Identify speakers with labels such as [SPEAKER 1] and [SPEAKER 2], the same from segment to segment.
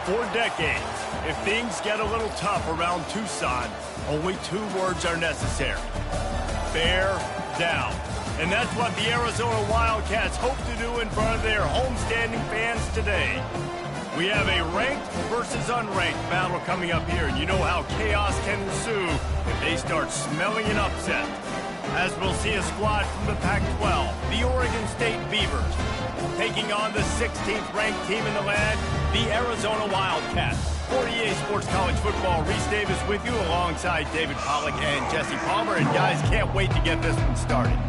[SPEAKER 1] For decades, if things get a little tough around Tucson, only 2 words are necessary. Bear down. And that's what the Arizona Wildcats hope to do in front of their homestanding fans today. We have a ranked versus unranked battle coming up here, and you know how chaos can ensue if they start smelling an upset. As we'll see a squad from the Pac-12, the Oregon State Beavers, taking on the 16th ranked team in the land, the Arizona Wildcats. For EA Sports College Football, Reese Davis with you alongside David Pollack and Jesse Palmer. And guys, can't wait to get this one started.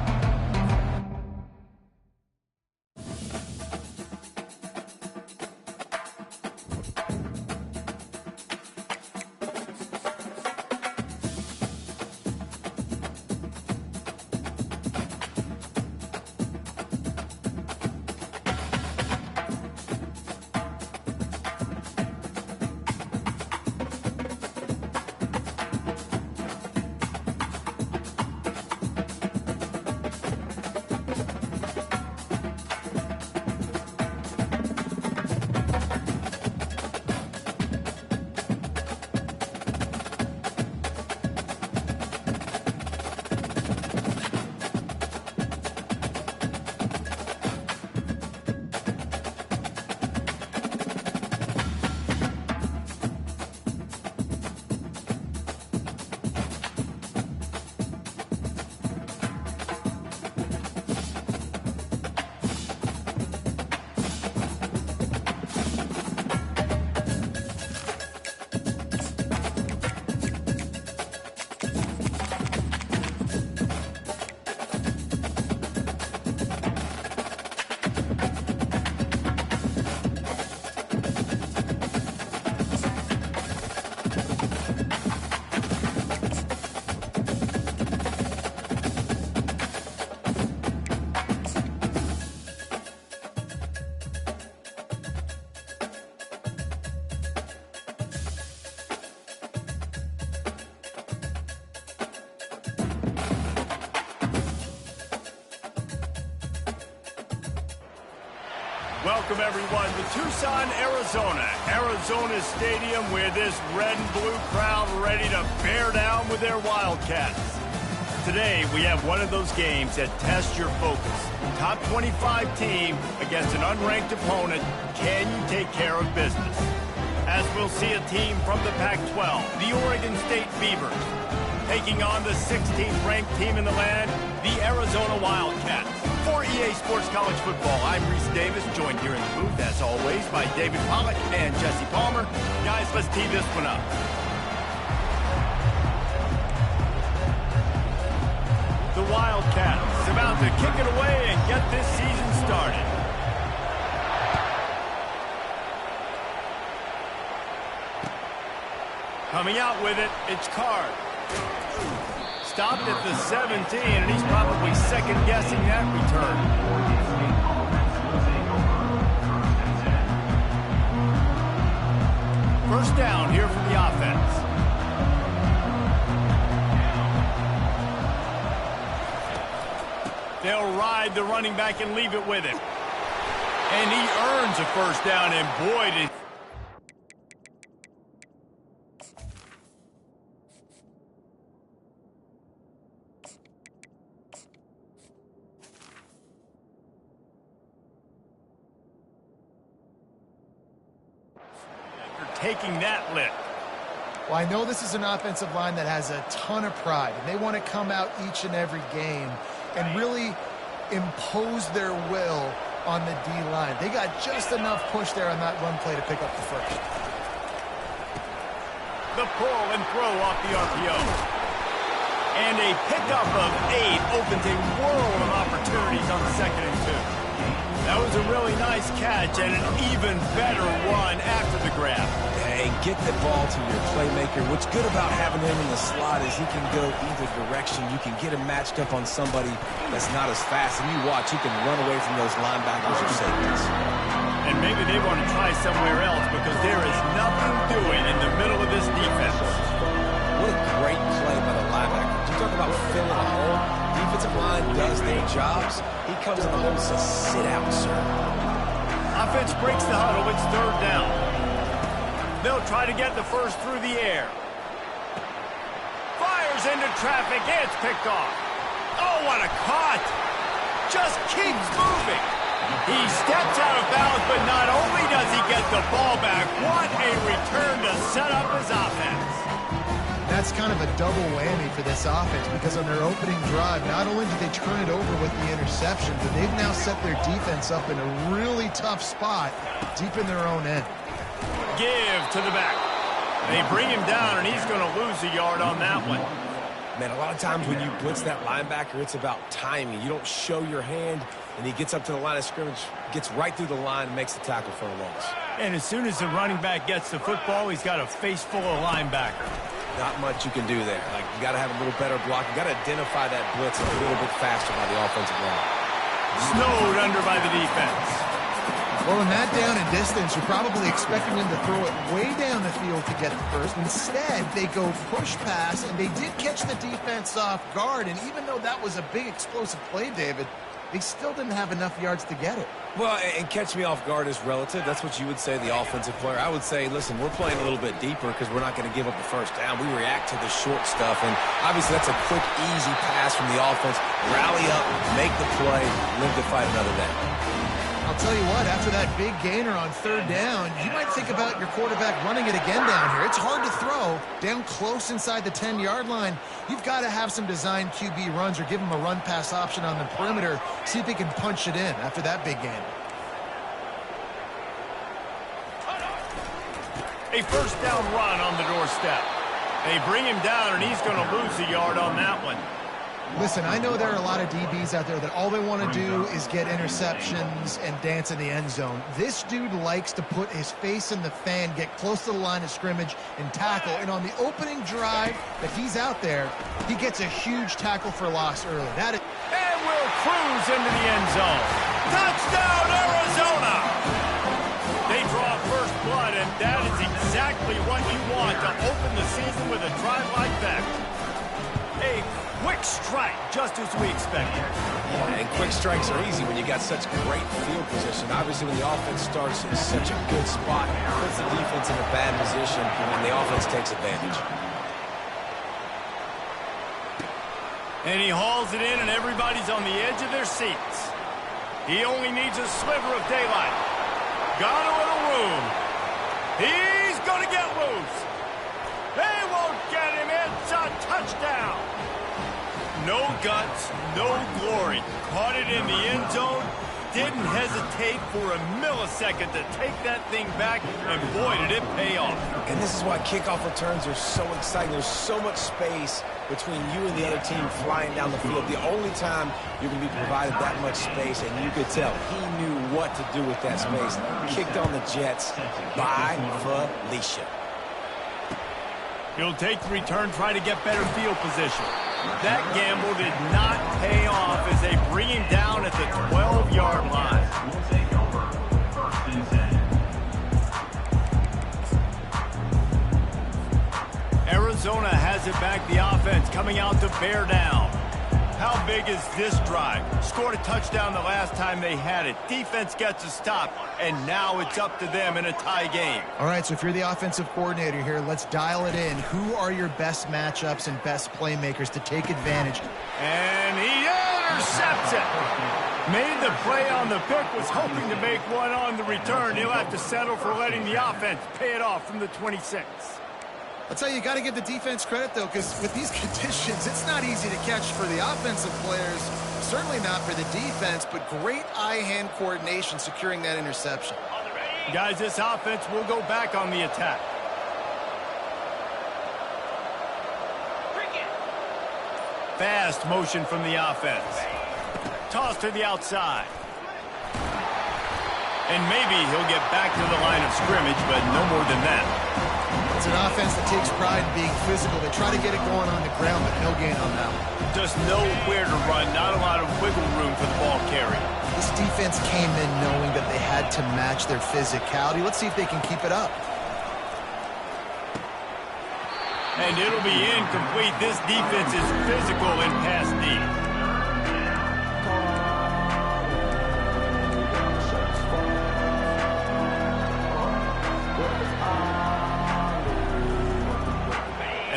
[SPEAKER 1] Welcome, everyone, to Tucson, Arizona. Arizona's stadium where this red and blue crowd ready to bear down with their Wildcats. Today, we have one of those games that tests your focus. Top 25 team against an unranked opponent. Can you take care of business? As we'll see a team from the Pac-12, the Oregon State Beavers, taking on the 16th ranked team in the land, the Arizona Wildcats. For EA Sports College Football, I'm Reese Davis, joined here in the booth, as always, by David Pollack and Jesse Palmer. Guys, let's tee this one up. The Wildcats is about to kick it away and get this season started. Coming out with it, it's Card. Stopped at the 17, and he's probably second-guessing that return. First down here for the offense. They'll ride the running back and leave it with him. And he earns a first down, and boy, did taking that lick.
[SPEAKER 2] Well, I know this is an offensive line that has a ton of pride, and they want to come out each and every game and really impose their will on the D-line. They got just enough push there on that run play to pick up the first.
[SPEAKER 1] The pull and throw off the RPO. And a pickup of 8 opens a world of opportunities on the 2nd and 2. That was a really nice catch and an even better run after the grab.
[SPEAKER 3] Hey, get the ball to your playmaker. What's good about having him in the slot is he can go either direction. You can get him matched up on somebody that's not as fast. And you watch, he can run away from those linebackers or safeties.
[SPEAKER 1] And maybe they want to try somewhere else because there is nothing doing in the middle of this defense.
[SPEAKER 3] What a great play by the linebacker. You talk about filling a hole. Defensive line does their jobs. He comes in the hole and says, sit out, sir.
[SPEAKER 1] Offense breaks the huddle. It's 3rd down. They'll try to get the first through the air. Fires into traffic. It's picked off. Oh, what a caught. Just keeps moving. He steps out of bounds, but not only does he get the ball back, what a return to set up his offense.
[SPEAKER 2] That's kind of a double whammy for this offense because on their opening drive, not only did they turn it over with the interception, but they've now set their defense up in a really tough spot deep in their own end.
[SPEAKER 1] Give to the back. They bring him down, and he's going to lose a yard on that one.
[SPEAKER 3] Man, a lot of times when you blitz that linebacker, it's about timing. You don't show your hand, and he gets up to the line of scrimmage, gets right through the line, and makes the tackle for a loss.
[SPEAKER 1] And as soon as the running back gets the football, he's got a face full of linebacker.
[SPEAKER 3] Not much you can do there. Like, you got to have a little better block. You got to identify that blitz a little bit faster by the offensive line.
[SPEAKER 1] Snowed under by the defense.
[SPEAKER 2] Well, in that down and distance, you're probably expecting them to throw it way down the field to get the first. Instead, they go push pass, and they did catch the defense off guard. And even though that was a big explosive play, David, they still didn't have enough yards to get it.
[SPEAKER 3] Well, and catch me off guard is relative. That's what you would say, the offensive player. I would say, listen, we're playing a little bit deeper because we're not going to give up the first down. We react to the short stuff, and obviously that's a quick, easy pass from the offense. Rally up, make the play, live to fight another day.
[SPEAKER 2] I'll tell you what, after that big gainer on third down, you might think about your quarterback running it again down here. It's hard to throw down close inside the 10-yard line. You've got to have some designed QB runs or give him a run-pass option on the perimeter, see if he can punch it in after that big gain.
[SPEAKER 1] A first down run on the doorstep. They bring him down, and he's going to lose a yard on that one.
[SPEAKER 2] Listen, I know there are a lot of DBs out there that all they want to do is get interceptions and dance in the end zone. This dude likes to put his face in the fan, get close to the line of scrimmage, and tackle. And on the opening drive that he's out there, he gets a huge tackle for loss early.
[SPEAKER 1] And will cruise into the end zone. Touchdown, Arizona! They draw first blood, and that is exactly what you want to open the season with a drive like that. A quick strike, just as we expected.
[SPEAKER 3] Yeah, and quick strikes are easy when you got such great field position. Obviously, when the offense starts in such a good spot, puts the defense in a bad position, and the offense takes advantage.
[SPEAKER 1] And he hauls it in, and everybody's on the edge of their seats. He only needs a sliver of daylight. Got a little room. He's going to get loose. They won't get him. It's a touchdown. No guts, no glory. Caught it in the end zone. Didn't hesitate for a millisecond to take that thing back, and boy, did it pay off.
[SPEAKER 3] And this is why kickoff returns are so exciting. There's so much space between you and the other team flying down the field. The only time you're going to be provided that much space, and you could tell he knew what to do with that space. Kicked on the Jets by Felicia.
[SPEAKER 1] He'll take the return, try to get better field position. That gamble did not pay off as they bring him down at the 12-yard line. Arizona has it back, the offense coming out to bear down. How big is this drive? Scored a touchdown the last time they had it. Defense gets a stop, and now it's up to them in a tie game.
[SPEAKER 2] All right, so if you're the offensive coordinator here, let's dial it in. Who are your best matchups and best playmakers to take advantage?
[SPEAKER 1] And he intercepts it. Made the play on the pick, was hoping to make one on the return. He'll have to settle for letting the offense pay it off from the 26.
[SPEAKER 2] I'll tell you, you got to give the defense credit, though, because with these conditions, it's not easy to catch for the offensive players, certainly not for the defense, but great eye-hand coordination securing that interception.
[SPEAKER 1] Guys, this offense will go back on the attack. Fast motion from the offense. Toss to the outside. And maybe he'll get back to the line of scrimmage, but no more than that.
[SPEAKER 2] It's an offense that takes pride in being physical. They try to get it going on the ground, but no gain on that one.
[SPEAKER 1] Just know where to run. Not a lot of wiggle room for the ball carry.
[SPEAKER 2] This defense came in knowing that they had to match their physicality. Let's see if they can keep it up.
[SPEAKER 1] And it'll be incomplete. This defense is physical in pass D.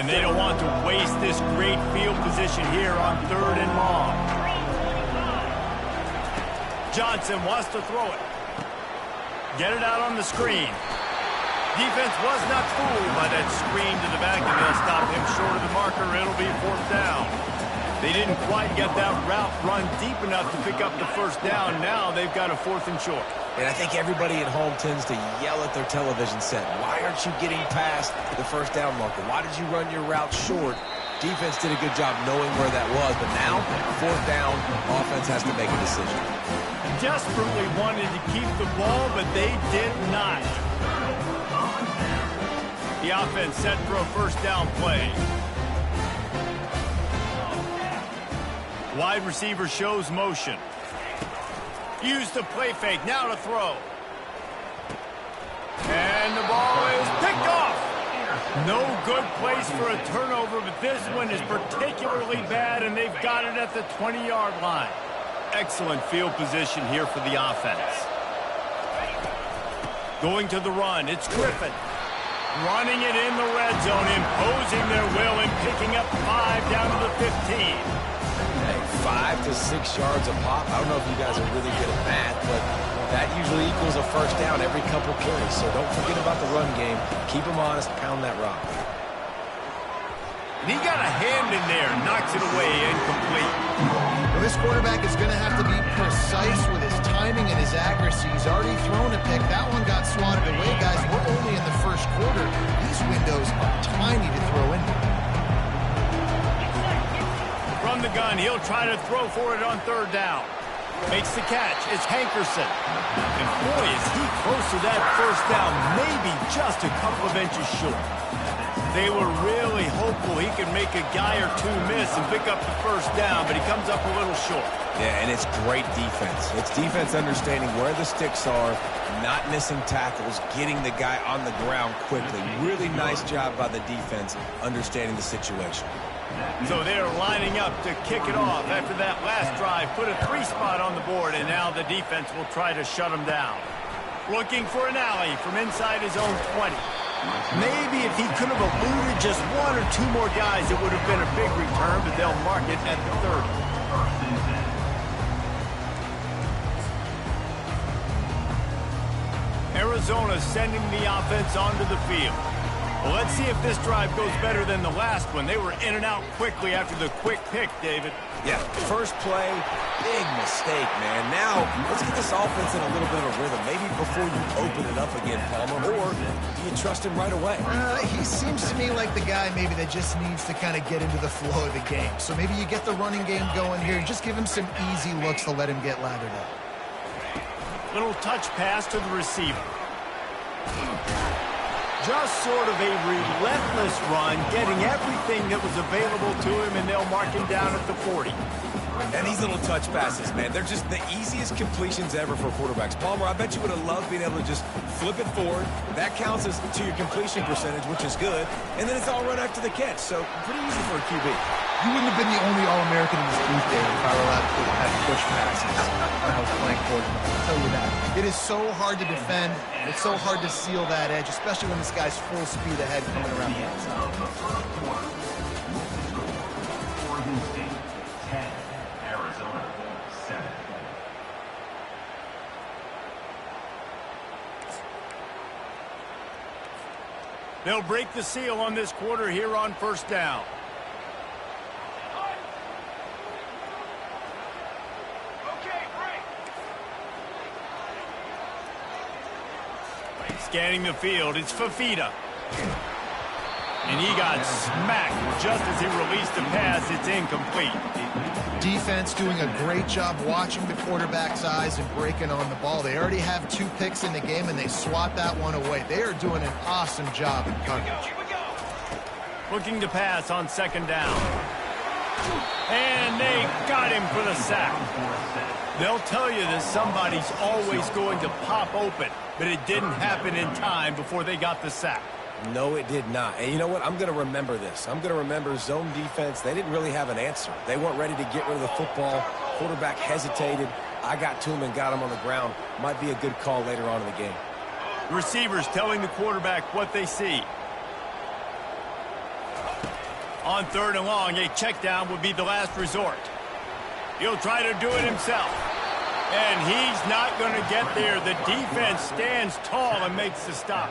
[SPEAKER 1] And they don't want to waste this great field position here on 3rd and long. Johnson wants to throw it. Get it out on the screen. Defense was not fooled by that screen to the back, and they'll stop him short of the marker. It'll be 4th down. They didn't quite get that route run deep enough to pick up the 1st down. Now they've got a 4th and short.
[SPEAKER 3] And I think everybody at home tends to yell at their television set. Why aren't you getting past the 1st down marker? Why did you run your route short? Defense did a good job knowing where that was, but now, 4th down, offense has to make a decision.
[SPEAKER 1] Desperately wanted to keep the ball, but they did not. The offense set for a 1st down play. Wide receiver shows motion. Used the play fake, now to throw. And the ball is picked off. No good place for a turnover, but this one is particularly bad, and they've got it at the 20-yard line. Excellent field position here for the offense. Going to the run, it's Griffin. Running it in the red zone, imposing their will and picking up 5 down to the 15.
[SPEAKER 3] 5 to 6 yards a pop. I don't know if you guys are really good at math, but that usually equals a 1st down every couple carries. So don't forget about the run game. Keep them honest, pound that rock.
[SPEAKER 1] And he got a hand in there, knocks it away, incomplete.
[SPEAKER 2] Well, this quarterback is going to have to be precise with his timing and his accuracy. He's already thrown a pick. That one got swatted away, guys. We're only in the 1st quarter. These windows are tiny to throw in.
[SPEAKER 1] From the gun, he'll try to throw for it on 3rd down. Makes the catch. It's Hankerson. And boy, is he close to that 1st down, maybe just a couple of inches short. They were really hopeful he could make a guy or two miss and pick up the 1st down, but he comes up a little short.
[SPEAKER 3] Yeah, and it's great defense. It's defense understanding where the sticks are, not missing tackles, getting the guy on the ground quickly. Really nice job by the defense understanding the situation.
[SPEAKER 1] So they're lining up to kick it off after that last drive. Put a 3 spot on the board, and now the defense will try to shut them down. Looking for an alley from inside his own 20. Maybe if he could have eluded just 1 or 2 more guys, it would have been a big return, but they'll mark it at the 30. Arizona sending the offense onto the field. Well, let's see if this drive goes better than the last one. They were in and out quickly after the quick pick, David.
[SPEAKER 3] Yeah, 1st play, big mistake, man. Now, let's get this offense in a little bit of a rhythm. Maybe before you open it up again, Palmer, or do you trust him right away?
[SPEAKER 2] He seems to me like the guy maybe that just needs to kind of get into the flow of the game. So maybe you get the running game going here and just give him some easy looks to let him get lathered up.
[SPEAKER 1] Little touch pass to the receiver. Just sort of a relentless run, getting everything that was available to him, and they'll mark him down at the 40.
[SPEAKER 3] And these little touch passes, man, they're just the easiest completions ever for quarterbacks. Palmer, I bet you would have loved being able to just flip it forward. That counts as to your completion percentage, which is good. And then it's all run after the catch, so pretty easy for a QB.
[SPEAKER 2] You wouldn't have been the only All-American in this booth, David, if I were allowed to have push passes when I was playing quarterback. I'll tell you that. It is so hard to defend. It's so hard to seal that edge, especially when this guy's full speed ahead coming around the outside.
[SPEAKER 4] Oregon State, 10. Arizona, 7.
[SPEAKER 1] They'll break the seal on this quarter here on 1st down. Scanning the field, it's Fafita. And he got smacked just as he released the pass. It's incomplete.
[SPEAKER 2] Defense doing a great job watching the quarterback's eyes and breaking on the ball. They already have 2 picks in the game, and they swat that one away. They are doing an awesome job in coverage.
[SPEAKER 1] Looking to pass on 2nd down. And they got him for the sack. They'll tell you that somebody's always going to pop open, but it didn't happen in time before they got the sack.
[SPEAKER 3] No, it did not. And you know what? I'm going to remember this. I'm going to remember zone defense. They didn't really have an answer. They weren't ready to get rid of the football. Quarterback hesitated. I got to him and got him on the ground. Might be a good call later on in the game.
[SPEAKER 1] Receivers telling the quarterback what they see. On 3rd and long, a check down would be the last resort. He'll try to do it himself. And he's not going to get there. The defense stands tall and makes the stop.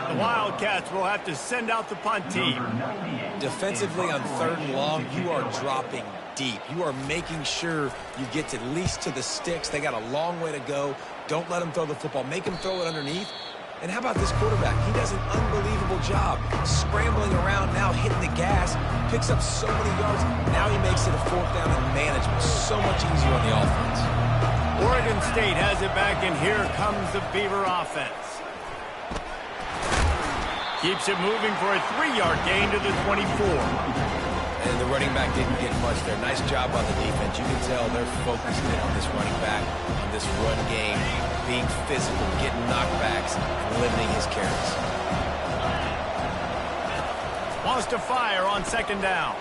[SPEAKER 1] The Wildcats will have to send out the punt team.
[SPEAKER 3] Defensively on 3rd and long, you are dropping deep. You are making sure you get at least to the sticks. They got a long way to go. Don't let them throw the football. Make them throw it underneath. And how about this quarterback? He does an unbelievable job scrambling around, now hitting the gas, picks up so many yards. Now he makes it a 4th down and manageable. So much easier on the offense.
[SPEAKER 1] Oregon State has it back, and here comes the Beaver offense. Keeps it moving for a 3-yard gain to the 24.
[SPEAKER 3] And the running back didn't get much there. Nice job on the defense. You can tell they're focused in on this running back, on this run game, being physical, getting knockbacks, and limiting his carries.
[SPEAKER 1] Wants to fire on 2nd down.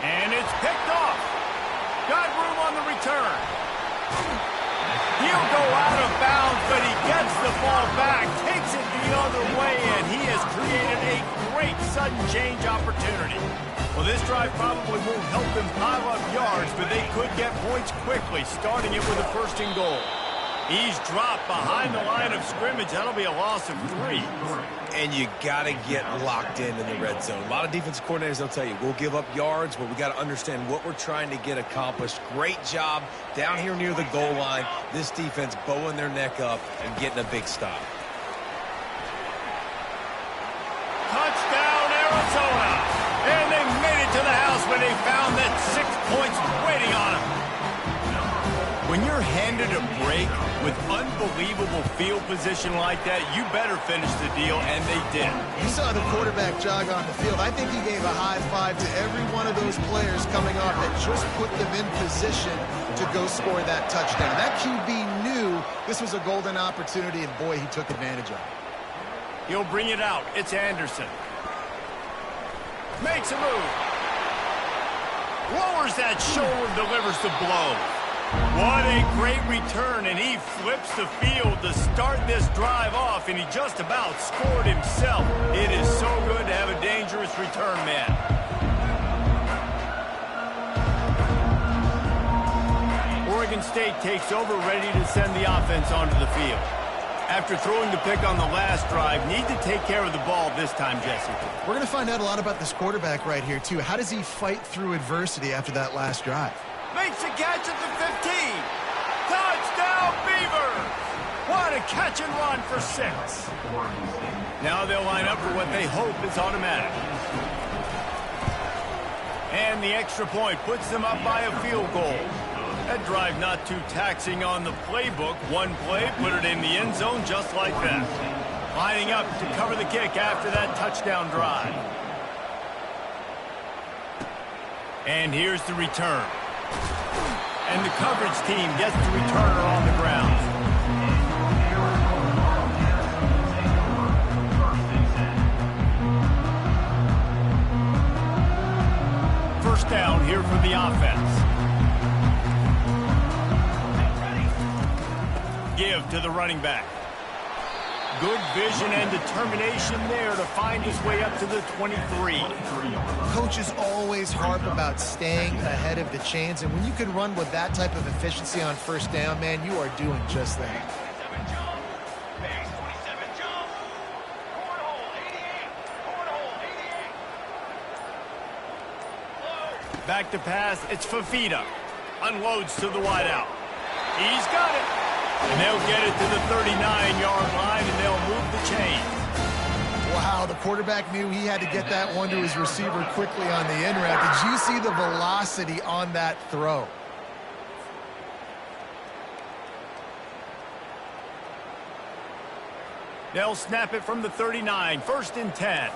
[SPEAKER 1] And it's picked off. Got room on the return. He'll go out of bounds, but he gets the ball back, takes it the other way, and he has created a great sudden change opportunity. Well, this drive probably won't help them pile up yards, but they could get points quickly, starting it with a 1st and goal. He's dropped behind the line of scrimmage. That'll be a loss of 3.
[SPEAKER 3] And you got to get locked in the red zone. A lot of defensive coordinators, they'll tell you, we'll give up yards, but we got to understand what we're trying to get accomplished. Great job down here near the goal line. This defense bowing their neck up and getting a big stop.
[SPEAKER 1] Touchdown, Arizona. And they made it to the house when they found that 6 points waiting on them. When you're handed a break with unbelievable field position like that, you better finish the deal, and they did.
[SPEAKER 2] You saw the quarterback jog on the field. I think he gave a high five to every one of those players coming off that just put them in position to go score that touchdown. That QB knew this was a golden opportunity, and boy, he took advantage of it.
[SPEAKER 1] He'll bring it out. It's Anderson. Makes a move. Lowers that shoulder, delivers the blow. What a great return, and he flips the field to start this drive off, and he just about scored himself. It is so good to have a dangerous return man. Oregon State takes over, ready to send the offense onto the field. After throwing the pick on the last drive, need to take care of the ball this time, Jesse.
[SPEAKER 2] We're going to find out a lot about this quarterback right here, too. How does he fight through adversity after that last drive?
[SPEAKER 1] Makes a catch at the 15. Touchdown, Beavers! What a catch and run for 6. Now they'll line up for what they hope is automatic. And the extra point puts them up by a field goal. That drive not too taxing on the playbook. One play, put it in the end zone just like that. Lining up to cover the kick after that touchdown drive. And here's the return. And the coverage team gets the returner on the ground. First down here for the offense. Give to the running back. Good vision and determination there to find his way up to the 23.
[SPEAKER 2] Coaches always harp about staying ahead of the chains, and when you can run with that type of efficiency on first down, man, you are doing just that.
[SPEAKER 1] Back to pass, it's Fafita. Unloads to the wideout. He's got it. And they'll get it to the 39-yard line, and they'll move the chains.
[SPEAKER 2] Wow, the quarterback knew he had to get that one to his receiver quickly on the in route. Did you see the velocity on that throw?
[SPEAKER 1] They'll snap it from the 39, 1st and 10.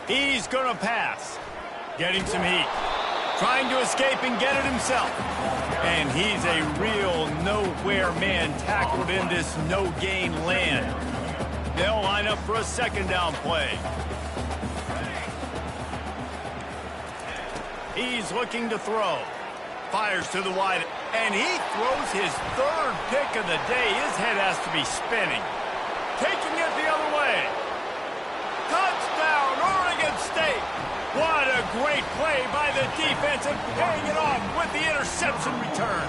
[SPEAKER 1] He's going to pass. Getting some heat. Trying to escape and get it himself. And he's a real nowhere man tackled in this no-gain land. They'll line up for a second down play. He's looking to throw. Fires to the wide, and he throws his third pick of the day. His head has to be spinning. Taking it the other way. Touchdown, Oregon State. What a great play by the defense and paying it off with the interception return.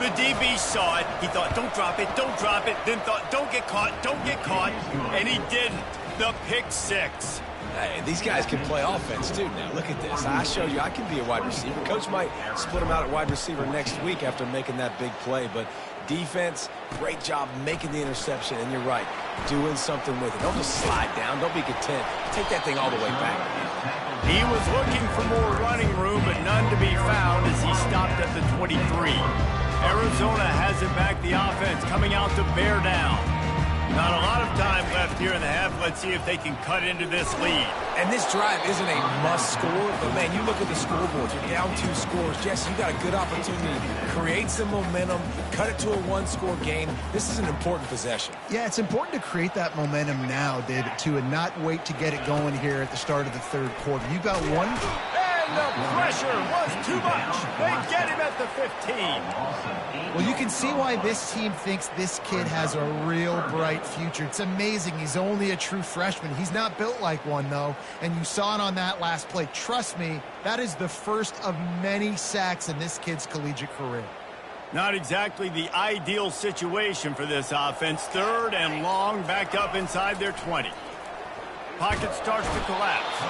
[SPEAKER 1] The DB saw it. He thought, don't drop it, don't drop it. Then thought, don't get caught, don't get caught. And he didn't. The pick six.
[SPEAKER 3] Hey, these guys can play offense, too, now. Look at this. I show you I can be a wide receiver. Coach might split him out at wide receiver next week after making that big play. But defense, great job making the interception. And you're right, doing something with it. Don't just slide down. Don't be content. Take that thing all the way back.
[SPEAKER 1] He was looking for more running room, but none to be found as he stopped at the 23. Arizona has it back, the offense coming out to bear down. Not a lot of time left here in the half. Let's see if they can cut into this lead.
[SPEAKER 3] And this drive isn't a must score, but, man, you look at the scoreboard. You're down 2 scores. Jesse, you got a good opportunity to create some momentum, cut it to a 1-score game. This is an important possession.
[SPEAKER 2] Yeah, it's important to create that momentum now, David, too, and not wait to get it going here at the start of the third quarter. You got one.
[SPEAKER 1] And the pressure was too much. They get him at the 15.
[SPEAKER 2] Well, you can see why this team thinks this kid has a real bright future. It's amazing. He's only a true freshman. He's not built like one, though, and you saw it on that last play. Trust me, that is the first of many sacks in this kid's collegiate career.
[SPEAKER 1] Not exactly the ideal situation for this offense. 3rd and long, back up inside their 20. Pocket starts to collapse.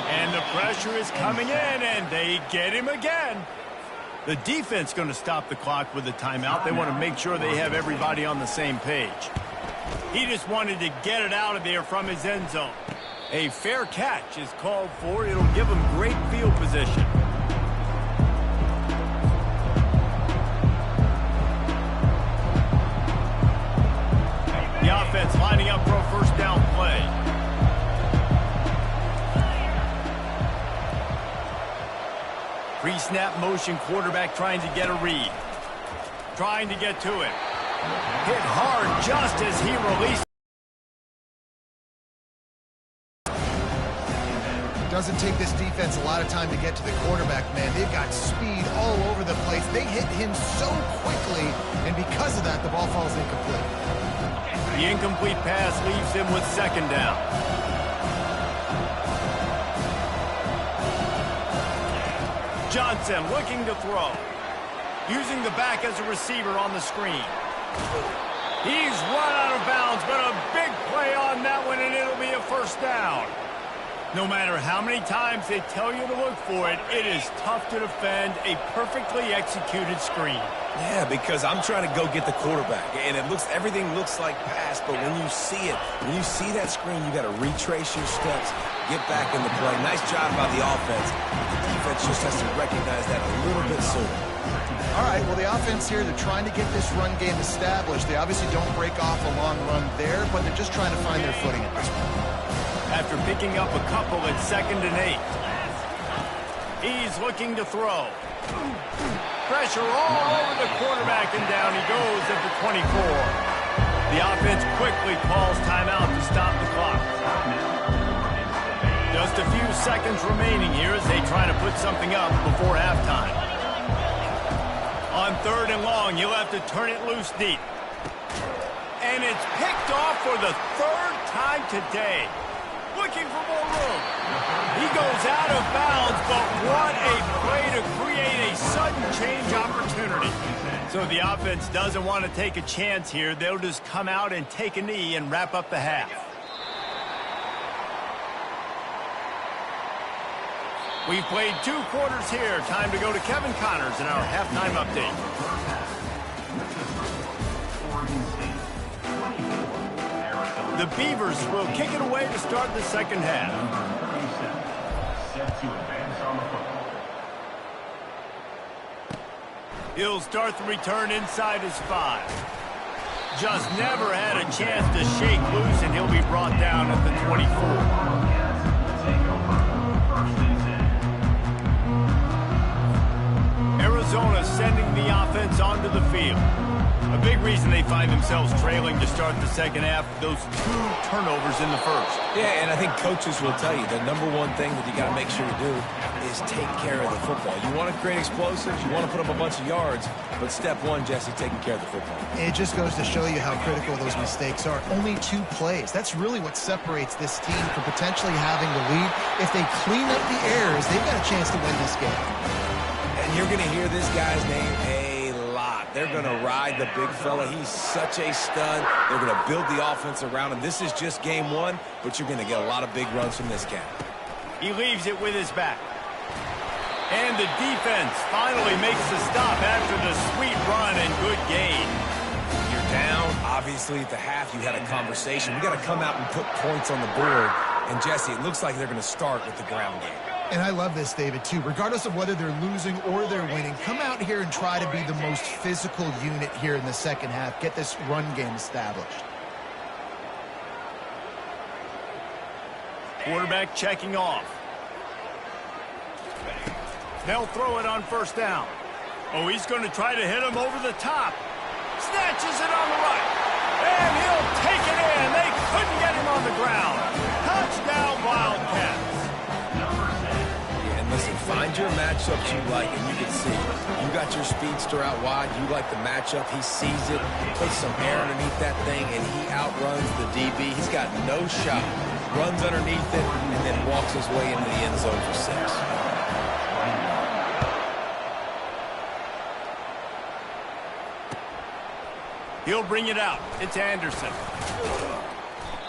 [SPEAKER 1] And the pressure is coming in, and they get him again. The defense going to stop the clock with a timeout. They want to make sure they have everybody on the same page. He just wanted to get it out of there from his end zone. A fair catch is called for. It'll give him great field position. The offense lining up for a first down play. Pre-snap motion, quarterback trying to get a read. Trying to get to it. Hit hard just as he released.
[SPEAKER 2] It doesn't take this defense a lot of time to get to the quarterback, man. They've got speed all over the place. They hit him so quickly, and because of that, the ball falls incomplete.
[SPEAKER 1] The incomplete pass leaves him with second down. Johnson looking to throw. Using the back as a receiver on the screen. He's run out of bounds, but a big play on that one, and it'll be a first down. No matter how many times they tell you to look for it, it is tough to defend a perfectly executed screen.
[SPEAKER 3] Yeah, because I'm trying to go get the quarterback, and everything looks like pass, but when you see it, when you see that screen, you got to retrace your steps, get back in the play. Nice job by the offense. The defense just has to recognize that a little bit sooner.
[SPEAKER 2] All right, well, the offense here, they're trying to get this run game established. They obviously don't break off a long run there, but they're just trying to find their footing at this point.
[SPEAKER 1] After picking up a couple at 2nd and 8. He's looking to throw. Pressure all over the quarterback, and down he goes at the 24. The offense quickly calls timeout to stop the clock. Just a few seconds remaining here as they try to put something up before halftime. On 3rd and long, you'll have to turn it loose deep. And it's picked off for the 3rd time today. Looking for more room. He goes out of bounds, but what a play to create a sudden change opportunity. So the offense doesn't want to take a chance here. They'll just come out and take a knee and wrap up the half. We've played 2 quarters here. Time to go to Kevin Connors in our halftime update. The Beavers will kick it away to start the second half.
[SPEAKER 4] Set to advance on the football.
[SPEAKER 1] He'll start the return inside his 5. Just never had a chance to shake loose, and he'll be brought down at the 24. sending the offense onto the field. A big reason they find themselves trailing to start the second half, those 2 turnovers in the first.
[SPEAKER 3] Yeah, and I think coaches will tell you the number one thing that you got to make sure you do is take care of the football. You want to create explosives, you want to put up a bunch of yards, but step one, Jesse, taking care of the football.
[SPEAKER 2] It just goes to show you how critical those mistakes are. Only 2 plays. That's really what separates this team from potentially having the lead. If they clean up the errors, they've got a chance to win this game.
[SPEAKER 3] And you're going to hear this guy's name a lot. They're going to ride the big fella. He's such a stud. They're going to build the offense around him. This is just game 1, but you're going to get a lot of big runs from this guy.
[SPEAKER 1] He leaves it with his back. And the defense finally makes the stop after the sweet run and good gain.
[SPEAKER 3] You're down. Obviously, at the half, you had a conversation. We got to come out and put points on the board. And, Jesse, it looks like they're going to start with the ground game.
[SPEAKER 2] And I love this, David, too. Regardless of whether they're losing or they're winning, come out here and try to be the most physical unit here in the second half. Get this run game established.
[SPEAKER 1] Quarterback checking off. They'll throw it on first down. Oh, he's going to try to hit him over the top. Snatches it on the right. And he'll take it in. They couldn't get him on the ground. Touchdown, Wildcats.
[SPEAKER 3] Listen, find your matchups you like, and you can see you got your speedster out wide. You like the matchup. He sees it, puts some air underneath that thing, and he outruns the DB. He's got no shot. Runs underneath it, and then walks his way into the end zone for 6.
[SPEAKER 1] He'll bring it out. It's Anderson.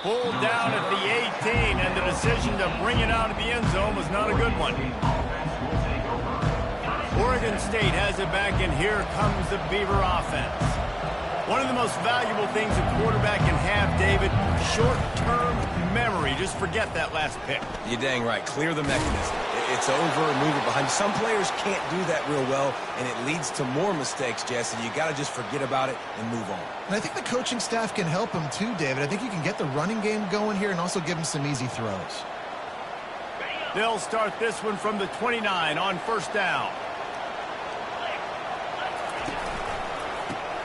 [SPEAKER 1] Pulled down at the 18, and the decision to bring it out of the end zone was not a good one. Oregon State has it back, and here comes the Beaver offense. One of the most valuable things a quarterback can have, David, short-term memory. Just forget that last pick.
[SPEAKER 3] You're dang right. Clear the mechanism. It's over and move it behind you. Some players can't do that real well, and it leads to more mistakes, Jesse. You got to just forget about it and move on.
[SPEAKER 2] And I think the coaching staff can help him too, David. I think you can get the running game going here and also give him some easy throws.
[SPEAKER 1] They'll start this one from the 29 on first down.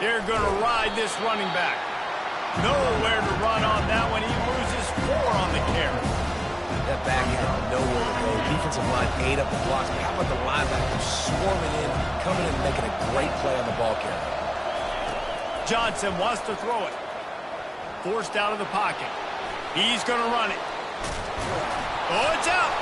[SPEAKER 1] They're going to ride this running back. Nowhere to run on that one. He loses 4 on the carry.
[SPEAKER 3] That back had nowhere to go. Defensive line ate up the blocks. But how about the linebackers swarming in, coming in and making a great play on the ball carrier?
[SPEAKER 1] Johnson wants to throw it. Forced out of the pocket. He's going to run it. Oh, it's out.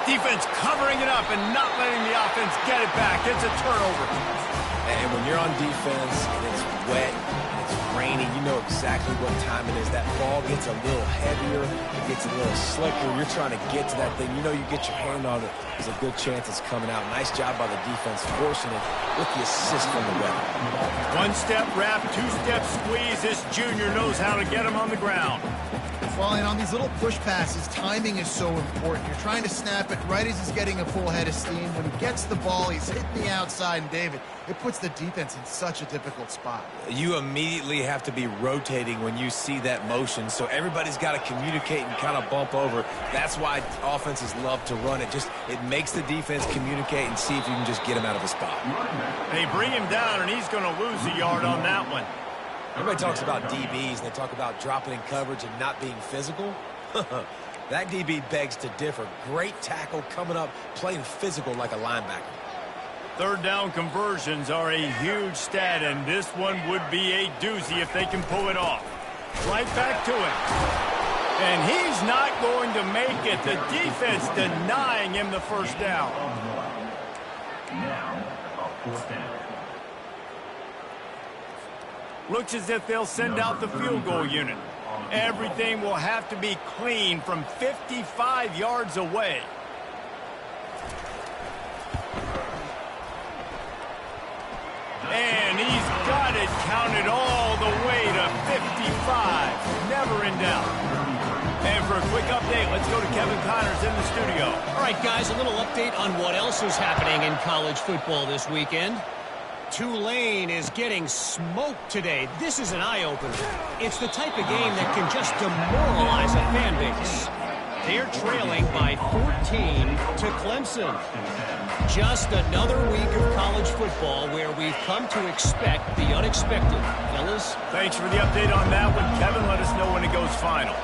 [SPEAKER 1] Defense covering it up and not letting the offense get it back. It's a turnover.
[SPEAKER 3] And when you're on defense and it's wet and it's rainy, you know exactly what time it is. That ball gets a little heavier. It gets a little slicker. You're trying to get to that thing. You know you get your hand on it. There's a good chance it's coming out. Nice job by the defense forcing it with the assist from the weather.
[SPEAKER 1] 1-step wrap, 2-step squeeze. This junior knows how to get him on the ground.
[SPEAKER 2] Well, and on these little push passes, timing is so important. You're trying to snap it right as he's getting a full head of steam. When he gets the ball, he's hitting the outside, and David, it puts the defense in such a difficult spot.
[SPEAKER 3] You immediately have to be rotating when you see that motion, so everybody's got to communicate and kind of bump over. That's why offenses love to run it. It makes the defense communicate and see if you can just get him out of a spot.
[SPEAKER 1] They bring him down, and he's going to lose a yard on that one.
[SPEAKER 3] Everybody talks about DBs, and they talk about dropping in coverage and not being physical. That DB begs to differ. Great tackle coming up, playing physical like a linebacker.
[SPEAKER 1] Third down conversions are a huge stat, and this one would be a doozy if they can pull it off. Right back to him. And he's not going to make it. The defense denying him the first down.
[SPEAKER 4] Now, a 4th down.
[SPEAKER 1] Looks as if they'll send out the field goal unit. Everything will have to be clean from 55 yards away. And he's got it counted all the way to 55. Never in doubt. And for a quick update, let's go to Kevin Connors in the studio.
[SPEAKER 5] All right, guys, a little update on what else is happening in college football this weekend. Tulane is getting smoked today. This is an eye-opener. It's the type of game that can just demoralize a fan base. They're trailing by 14 to Clemson. Just another week of college football where we've come to expect the unexpected. Fellas?
[SPEAKER 1] Thanks for the update on that one, Kevin. Let us know when it goes final.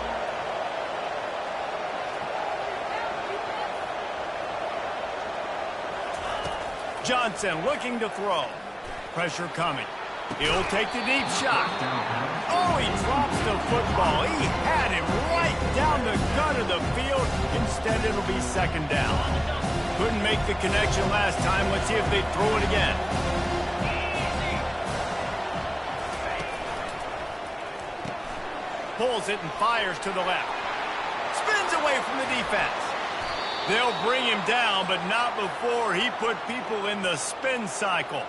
[SPEAKER 1] Johnson looking to throw. Pressure coming. He'll take the deep shot. Oh, he drops the football. He had him right down the gut of the field. Instead, it'll be second down. Couldn't make the connection last time. Let's see if they throw it again. Pulls it and fires to the left. Spins away from the defense. They'll bring him down, but not before he put people in the spin cycle.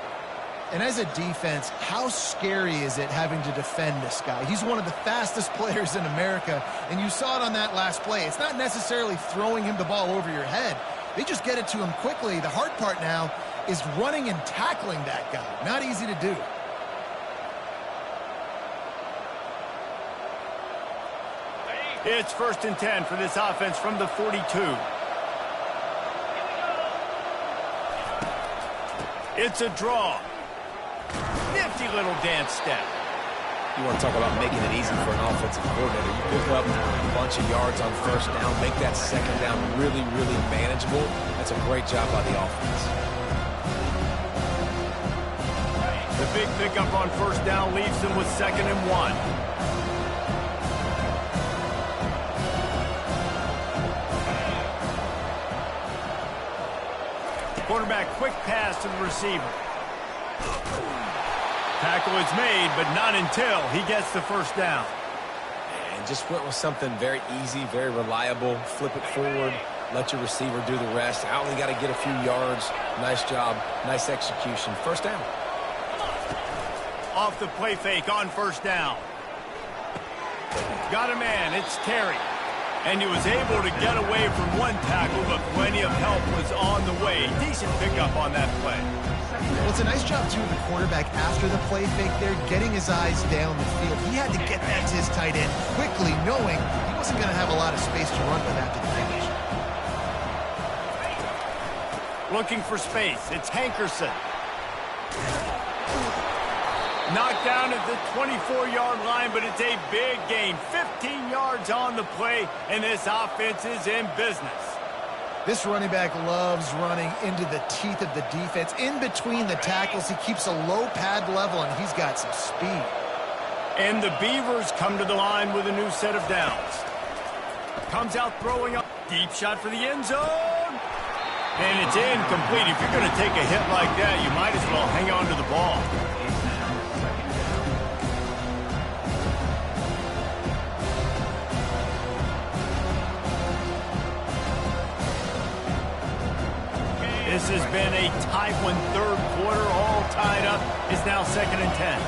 [SPEAKER 2] And as a defense, how scary is it having to defend this guy? He's one of the fastest players in America, and you saw it on that last play. It's not necessarily throwing him the ball over your head. They just get it to him quickly. The hard part now is running and tackling that guy. Not easy to do.
[SPEAKER 1] It's 1st and 10 for this offense from the 42. It's a draw. Nifty little dance step.
[SPEAKER 3] You want to talk about making it easy for an offensive coordinator. You pick up a bunch of yards on first down, make that second down really, really manageable. That's a great job by the offense.
[SPEAKER 1] The big pickup on first down leaves them with 2nd and 1. Quarterback quick pass to the receiver. Tackle is made, but not until he gets the first down.
[SPEAKER 3] And just went with something very easy, very reliable. Flip it forward, let your receiver do the rest. I only got to get a few yards. Nice job, nice execution. First down.
[SPEAKER 1] Off the play fake on first down. Got a man, it's Terry. And he was able to get away from one tackle, but plenty of help was on the way. Decent pickup on that play.
[SPEAKER 2] Well, it's a nice job, too, of the quarterback after the play fake there, getting his eyes down the field. He had to get that to his tight end quickly, knowing he wasn't going to have a lot of space to run with after the finish.
[SPEAKER 1] Looking for space. It's Hankerson. Knocked down at the 24-yard line, but it's a big gain. 15 yards on the play, and this offense is in business.
[SPEAKER 2] This running back loves running into the teeth of the defense. In between the tackles, he keeps a low pad level, and he's got some speed.
[SPEAKER 1] And the Beavers come to the line with a new set of downs. Comes out throwing up. Deep shot for the end zone. And it's incomplete. If you're going to take a hit like that, you might as well hang on to the ball. This has been a tight one, third quarter, all tied up. It's now 2nd and 10.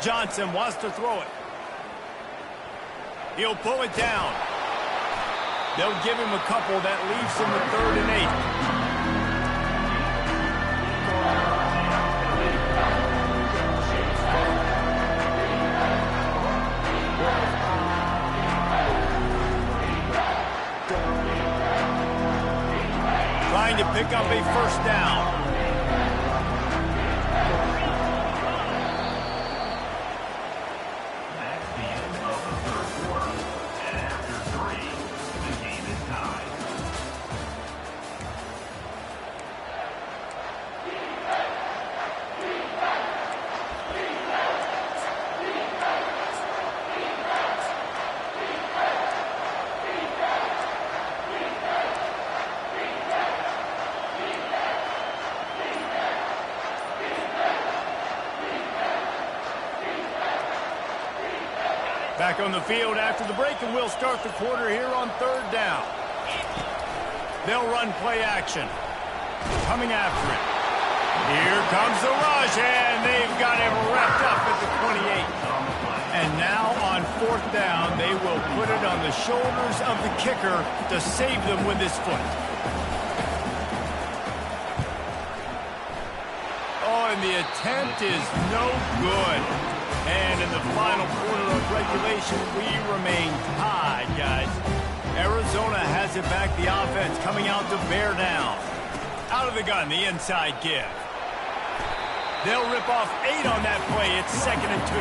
[SPEAKER 1] Johnson wants to throw it. He'll pull it down. They'll give him a couple. That leaves him with 3rd and 8. Trying to pick up a first down.
[SPEAKER 4] That's the end of the third quarter. And after 3, the game is tied.
[SPEAKER 1] Back on the field after the break, and we'll start the quarter here on 3rd down. They'll run play action. Coming after it. Here comes the rush, and they've got him wrapped up at the 28. And now on 4th down, they will put it on the shoulders of the kicker to save them with his foot. Oh, and the attempt is no good. And in the final quarter of regulation, we remain tied, guys. Arizona has it back. The offense coming out to bear down. Out of the gun, the inside give. They'll rip off 8 on that play. It's 2nd and 2.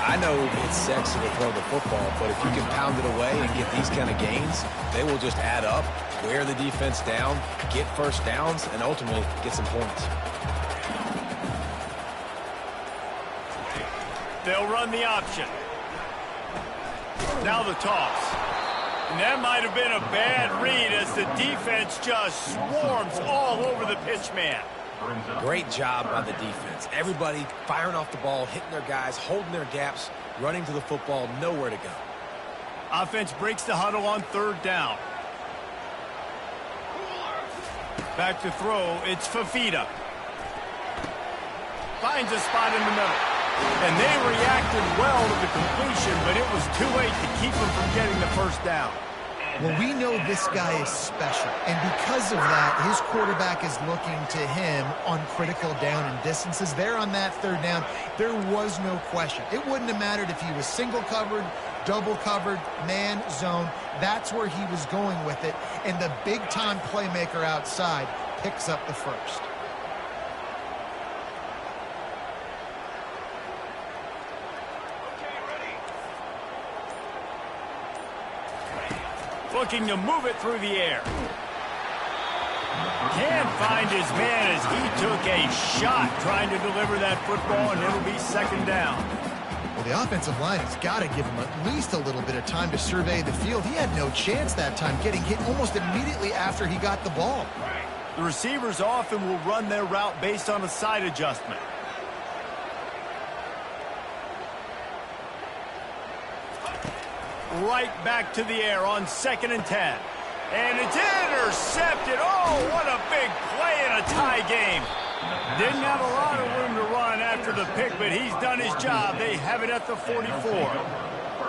[SPEAKER 3] I know it's sexy to throw the football, but if you can pound it away and get these kind of gains, they will just add up, wear the defense down, get first downs, and ultimately get some points.
[SPEAKER 1] They'll run the option. Now the toss. And that might have been a bad read as the defense just swarms all over the pitch man.
[SPEAKER 3] Great job by the defense. Everybody firing off the ball, hitting their guys, holding their gaps, running to the football, nowhere to go.
[SPEAKER 1] Offense breaks the huddle on 3rd down. Back to throw, it's Fafita. Finds a spot in the middle. And they reacted well to the completion, but it was too late to keep them from getting the first down.
[SPEAKER 2] Well, we know this guy is special, and because of that, his quarterback is looking to him on critical down and distances. There on that 3rd down, there was no question. It wouldn't have mattered if he was single covered, double covered, man, zone. That's where he was going with it, and the big-time playmaker outside picks up the first.
[SPEAKER 1] Looking to move it through the air. Can't find his man as he took a shot trying to deliver that football, and it'll be 2nd down.
[SPEAKER 2] Well, the offensive line has got to give him at least a little bit of time to survey the field. He had no chance that time, getting hit almost immediately after he got the ball.
[SPEAKER 1] The receivers often will run their route based on a side adjustment. Right back to the air on 2nd and 10. And it's intercepted. Oh, what a big play in a tie game. Didn't have a lot of room to run after the pick, but he's done his job. They have it at the 44.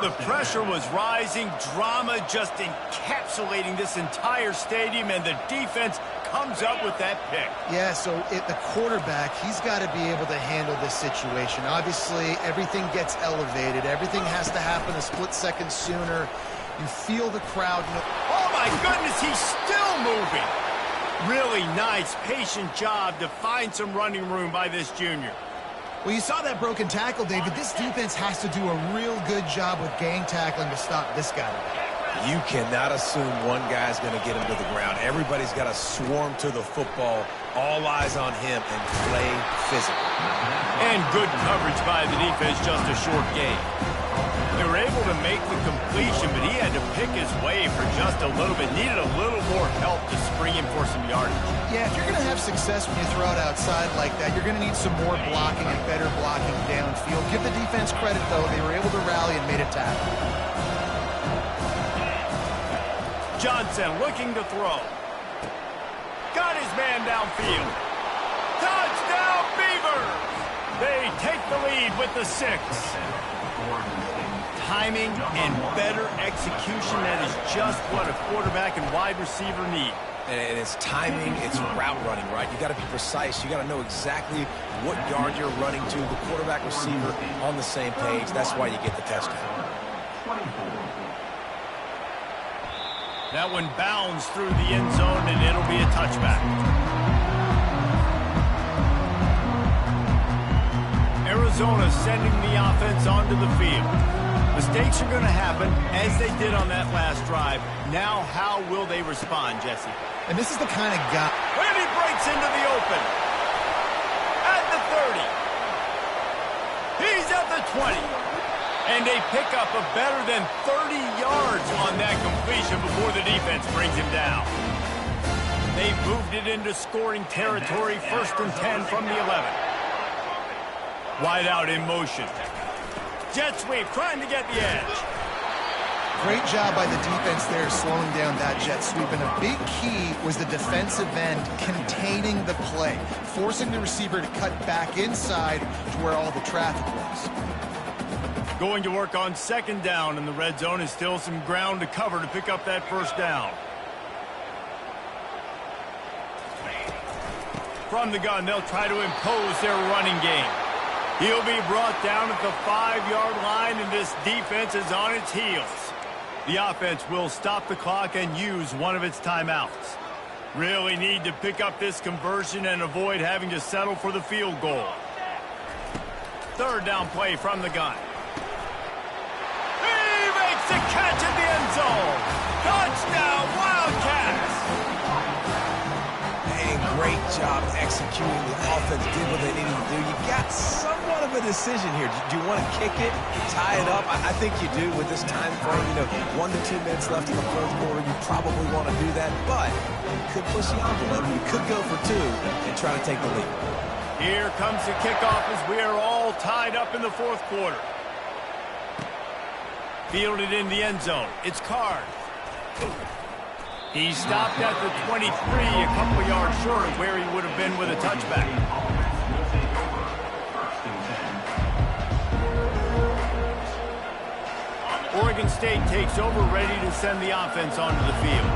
[SPEAKER 1] The pressure was rising, drama just encapsulating this entire stadium, and the defense comes up with that pick.
[SPEAKER 2] Yeah, so the quarterback, he's got to be able to handle this situation. Obviously, everything gets elevated. Everything has to happen a split second sooner. You feel the crowd.
[SPEAKER 1] Oh, my goodness, he's still moving. Really nice, patient job to find some running room by this junior.
[SPEAKER 2] Well, you saw that broken tackle, David. This defense has to do a real good job with gang tackling to stop this guy.
[SPEAKER 3] You cannot assume one guy's going to get him to the ground. Everybody's got to swarm to the football, all eyes on him, and play physical.
[SPEAKER 1] And good coverage by the defense, just a short game. They were able to make the completion, but he had to pick his way for just a little bit. Needed a little more help to spring him for some yardage.
[SPEAKER 2] Yeah, if you're going to have success when you throw it outside like that, you're going to need some more blocking and better blocking downfield. Give the defense credit, though. They were able to rally and made a tackle.
[SPEAKER 1] Johnson looking to throw. Got his man downfield. Touchdown, Beavers! They take the lead with the 6. Timing and better execution, that is just what a quarterback and wide receiver need.
[SPEAKER 3] And it's timing, it's route running, right? You got to be precise. You got to know exactly what yard you're running to. The quarterback receiver on the same page. That's why you get the touchdown.
[SPEAKER 1] That one bounds through the end zone, and it'll be a touchback. Arizona sending the offense onto the field. Mistakes are going to happen, as they did on that last drive. Now, how will they respond, Jesse?
[SPEAKER 2] And this is the kind of guy.
[SPEAKER 1] And he breaks into the open. At the 30. He's at the 20. And they pick up a better than 30 yards on that completion before the defense brings him down. They moved it into scoring territory, 1st and 10 from the 11. Wide out in motion. Jet sweep, trying to get the edge.
[SPEAKER 2] Great job by the defense there, slowing down that jet sweep. And a big key was the defensive end containing the play, forcing the receiver to cut back inside to where all the traffic was.
[SPEAKER 1] Going to work on 2nd down, and the red zone is still some ground to cover to pick up that 1st down. From the gun, they'll try to impose their running game. He'll be brought down at the 5-yard line, and this defense is on its heels. The offense will stop the clock and use one of its timeouts. Really need to pick up this conversion and avoid having to settle for the field goal. Third down play from the gun. He makes the catch in the end zone. Touchdown, Wildcats!
[SPEAKER 3] And great job executing. The offense did what they needed to do. You got somewhat of a decision here. Do you want to kick it, tie it up? I think you do with this time frame. 1 to 2 minutes left in the fourth quarter. You probably want to do that, but you could push the envelope. You could go for 2 and try to take the lead.
[SPEAKER 1] Here comes the kickoff as we are all tied up in the fourth quarter. Fielded in the end zone. It's Card. He stopped at the 23, a couple yards short of where he would have been with a touchback. Oregon State takes over, ready to send the offense onto the field.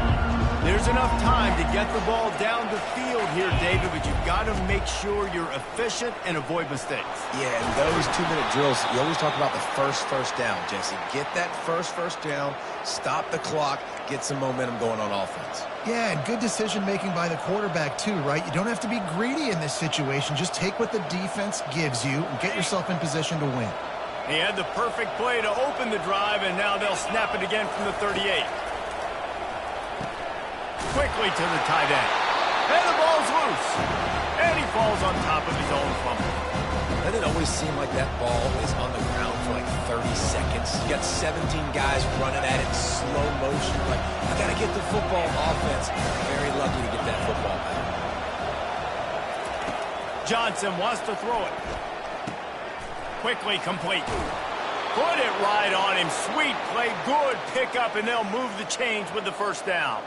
[SPEAKER 1] There's enough time to get the ball down the field here, David, but you've got to make sure you're efficient and avoid mistakes.
[SPEAKER 3] Yeah, and those 2-minute drills, you always talk about the first down, Jesse. Get that first down, stop the clock, get some momentum going on offense.
[SPEAKER 2] Yeah, and good decision-making by the quarterback, too, right? You don't have to be greedy in this situation. Just take what the defense gives you and get yourself in position to win.
[SPEAKER 1] He had the perfect play to open the drive, and now they'll snap it again from the 38. Quickly to the tight end. And the ball's loose. And he falls on top of his own fumble.
[SPEAKER 3] Doesn't it always seem like that ball is on the ground for like 30 seconds? You got 17 guys running at it in slow motion. Like, I got to get the football. Offense. Very lucky to get that football back.
[SPEAKER 1] Johnson wants to throw it. Quickly complete. Put it right on him. Sweet play. Good pickup, and they'll move the chains with the first down.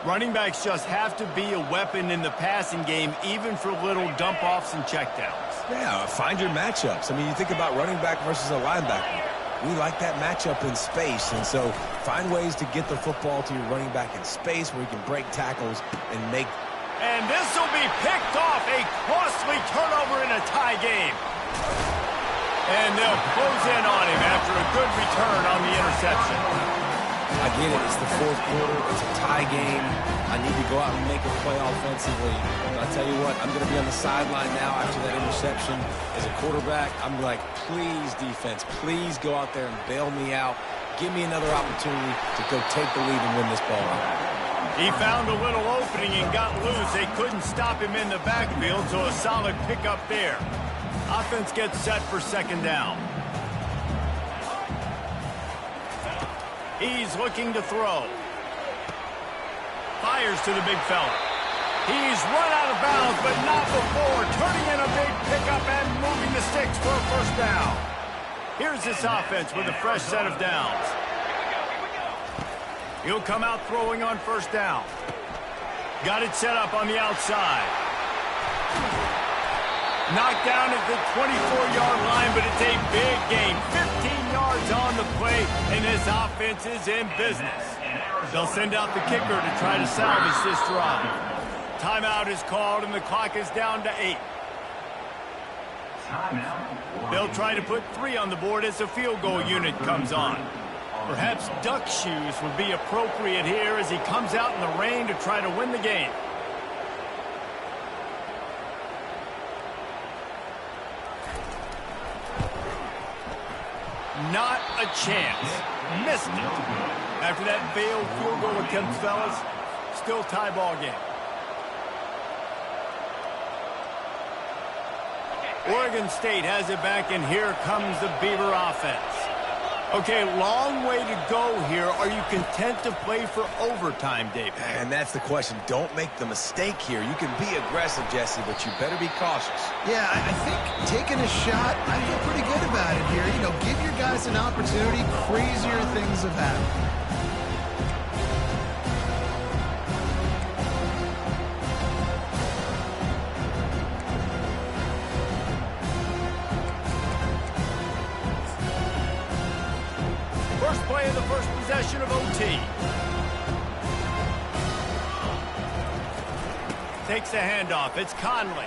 [SPEAKER 1] Running backs just have to be a weapon in the passing game, even for little dump-offs and checkdowns.
[SPEAKER 3] Yeah, find your matchups. I mean, you think about running back versus a linebacker. We like that matchup in space, and so find ways to get the football to your running back in space where you can break tackles and make...
[SPEAKER 1] And this will be picked off. A costly turnover in a tie game. And they'll close in on him after a good return on the interception.
[SPEAKER 3] I get it. It's the fourth quarter. It's a tie game. I need to go out and make a play offensively. But I tell you what, I'm going to be on the sideline now after that interception. As a quarterback, I'm like, please, defense, please go out there and bail me out. Give me another opportunity to go take the lead and win this ball.
[SPEAKER 1] He found a little opening and got loose. They couldn't stop him in the backfield, so a solid pickup there. Offense gets set for second down. He's looking to throw. Fires to the big fella. He's run out of bounds, but not before. Turning in a big pickup and moving the sticks for a first down. Here's this offense with a fresh set of downs. He'll come out throwing on first down. Got it set up on the outside. Knocked down at the 24-yard line, but it's a big gain. 15 yards on the play, and this offense is in business. They'll send out the kicker to try to salvage this drive. Timeout is called, and the clock is down to 8. They'll try to put 3 on the board as the field goal unit comes on. Perhaps duck shoes would be appropriate here as he comes out in the rain to try to win the game. Not a chance. Missed it. After that failed field goal attempt, fellas, still tie ball game. Oregon State has it back, and here comes the Beaver offense. Okay, long way to go here. Are you content to play for overtime, David?
[SPEAKER 3] And that's the question. Don't make the mistake here. You can be aggressive, Jesse, but you better be cautious.
[SPEAKER 2] Yeah, I think taking a shot, I feel pretty good about it here. Give your guys an opportunity. Crazier things have happened.
[SPEAKER 1] First play of the first possession of OT. Takes the handoff. It's Conley.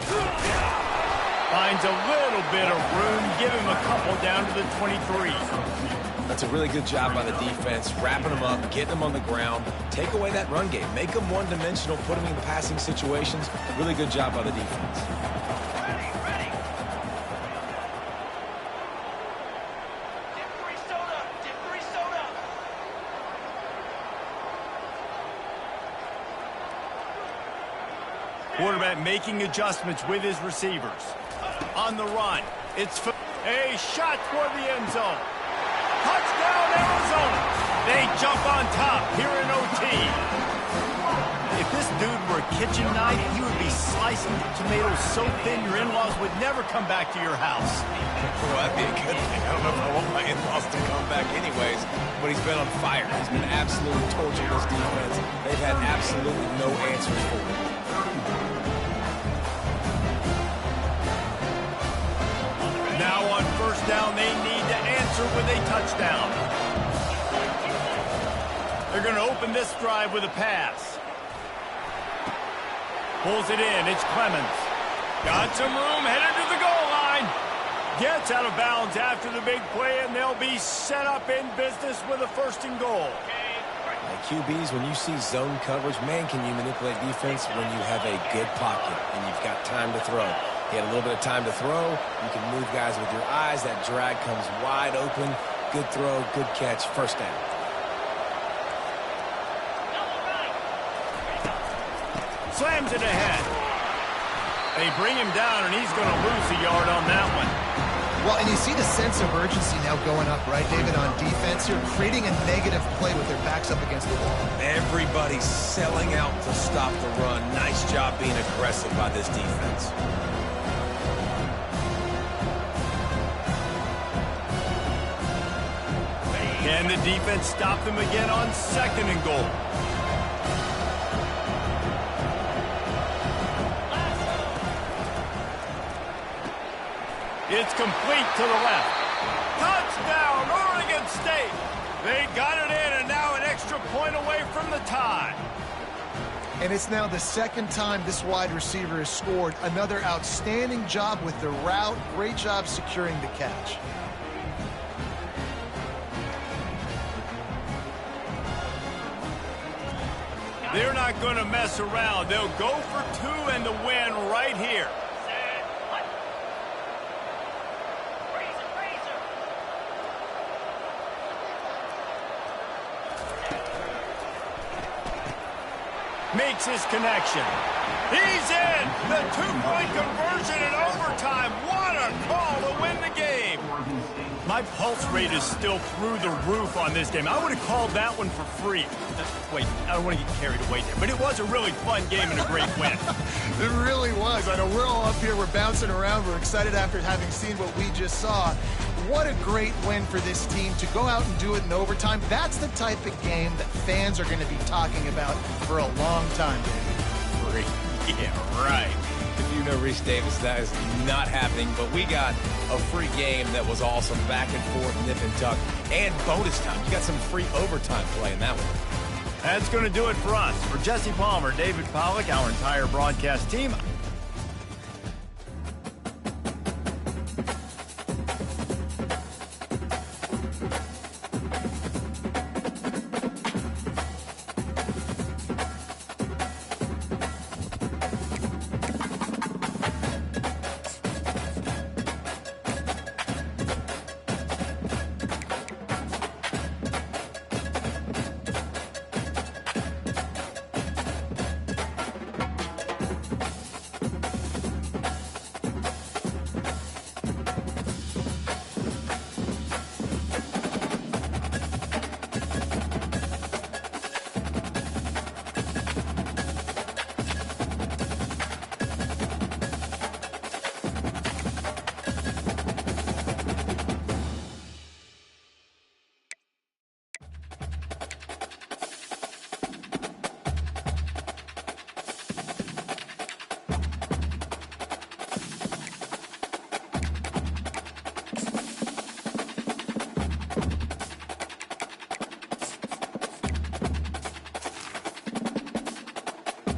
[SPEAKER 1] Finds a little bit of room. Give him a couple down to the 23.
[SPEAKER 3] That's a really good job by the defense, wrapping them up, getting them on the ground, take away that run game, make them one-dimensional, put them in passing situations. Really good job by the defense.
[SPEAKER 1] Quarterback making adjustments with his receivers. On the run, it's a shot toward the end zone. Touchdown, Arizona. They jump on top here in OT. If this dude were a kitchen knife, he would be slicing tomatoes so thin your in-laws would never come back to your house.
[SPEAKER 3] Well, that'd be a good thing. I don't know if I want my in-laws to come back anyways, but he's been on fire. He's been absolutely torching this defense. They've had absolutely no answers for him.
[SPEAKER 1] Now on first down, they need to answer with a touchdown. They're going to open this drive with a pass. Pulls it in. It's Clemens. Got some room, headed to the goal line. Gets out of bounds after the big play, and they'll be set up in business with a 1st and goal.
[SPEAKER 3] QBs, when you see zone coverage, man, can you manipulate defense when you have a good pocket and you've got time to throw. He had a little bit of time to throw. You can move guys with your eyes. That drag comes wide open. Good throw, good catch, 1st down.
[SPEAKER 1] Slams it ahead. They bring him down, and he's going to lose a yard on that one.
[SPEAKER 2] Well, and you see the sense of urgency now going up, right, David, on defense. You're creating a negative play with their backs up against the wall.
[SPEAKER 3] Everybody's selling out to stop the run. Nice job being aggressive by this defense.
[SPEAKER 1] Can the defense stop them again on 2nd and goal? It's complete to the left. Touchdown, Oregon State. They got it in, and now an extra point away from the tie.
[SPEAKER 2] And it's now the 2nd time this wide receiver has scored. Another outstanding job with the route. Great job securing the catch.
[SPEAKER 1] They're not going to mess around. They'll go for 2 and the win right here. Makes his connection. He's in! The 2-point conversion in overtime. What a call to win the game. My pulse rate is still through the roof on this game. I would have called that one for free. Wait, I don't want to get carried away there, but it was a really fun game and a great win.
[SPEAKER 2] It really was. I know we're all up here, we're bouncing around, we're excited after having seen what we just saw. What a great win for this team to go out and do it in overtime. That's the type of game that fans are going to be talking about for a long time, David.
[SPEAKER 3] Yeah, right. You know, Reese Davis, that is not happening, but we got a free game that was awesome, back and forth, nip and tuck, and bonus time. You got some free overtime play in that one.
[SPEAKER 1] That's going to do it for us. For Jesse Palmer, David Pollack, our entire broadcast team,